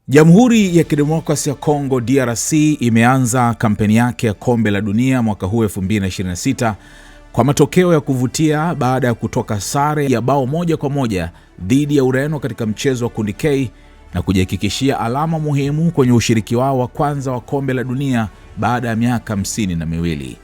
Jamhuri ya Kidemokrasia ya Kongo DRC imeanza kampeni yake ya kombe la dunia mwaka huu 2026 kwa matokeo ya kuvutia baada ya kutoka sare ya bao 1-1 dhidi ya Ureno katika mchezo wa kundi K na kujihakikishia alama muhimu kwenye ushiriki wao wa kwanza wa kombe la dunia baada ya miaka 52.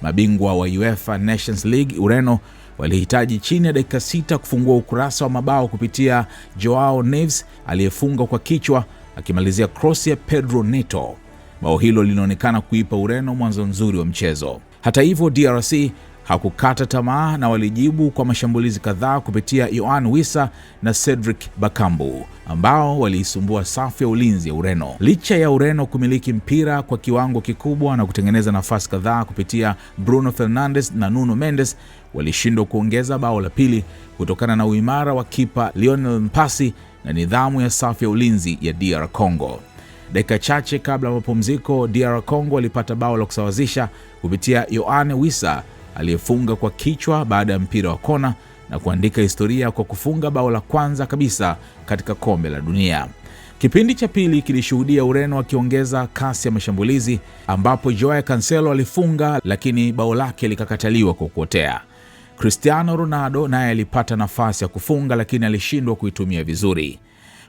Mabingwa wa UEFA Nations League Ureno walihitaji chini ya dakika 6 kufungua ukurasa wa mabao kupitia Joao Neves aliyefunga kwa kichwa akimalizia cross ya Pedro Neto. Bao hilo linaonekana kuipa Ureno mwanzo nzuri wa mchezo. Hata hivyo, DRC hakukata tamaa na walijibu kwa mashambulizi kadhaa kupitia Yoan Wissa na Cedric Bakambu ambao waliisumbua safu ya ulinzi ya Ureno. Licha ya Ureno kumiliki mpira kwa kiwango kikubwa na kutengeneza nafasi kadhaa kupitia Bruno Fernandes na Nuno Mendes, walishindwa kuongeza bao la pili kutokana na uimara wa kipa Lionel Mpasi na nidhamu ya safu ya ulinzi ya DR Congo. Dakika chache kabla ya mapumziko, DR Congo walipata bao la kusawazisha kupitia Yoan Wissa aliyefunga kwa kichwa baada ya mpira wa kona na kuandika historia kwa kufunga bao la kwanza kabisa katika kombe la dunia. Kipindi cha pili kilishuhudia Ureno akiongeza kasi ya mashambulizi ambapo Joao Cancelo alifunga, lakini bao lake likakataliwa kwa kuotea. Cristiano Ronaldo naye alipata nafasi ya kufunga lakini alishindwa kuitumia vizuri.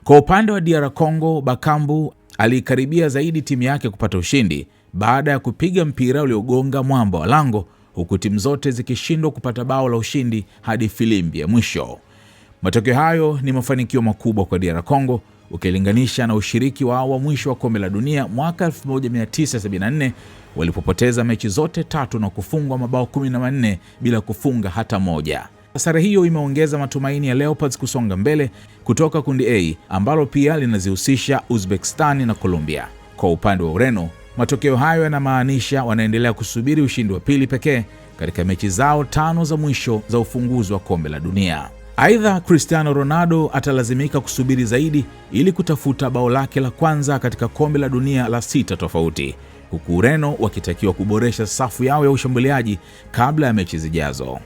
Kwa upande wa DR Congo, Bakambu alikaribia zaidi timu yake kupata ushindi baada ya kupiga mpira uliogonga mwamba wa lango, huku timu zote zikishindwa kupata bao la ushindi hadi filimbi ya mwisho. Matokeo hayo ni mafanikio makubwa kwa DR Congo ukilinganisha na ushiriki wao wa mwisho wa kombe la dunia mwaka 1974 walipopoteza mechi zote 3 na kufungwa mabao 14 bila kufunga hata moja. Sare hiyo imeongeza matumaini ya Leopards kusonga mbele kutoka kundi A ambalo pia linazihusisha Uzbekistan na Colombia. Kwa upande wa Ureno, matokeo hayo yanamaanisha wanaendelea kusubiri ushindi wa pili pekee katika mechi zao 5 za mwisho za ufunguzi wa kombe la dunia. Aidha, Cristiano Ronaldo atalazimika kusubiri zaidi ili kutafuta bao lake la kwanza katika kombe la dunia la 6 tofauti, huku Ureno wakitakiwa kuboresha safu yao ya ushambuliaji kabla ya mechi zijazo.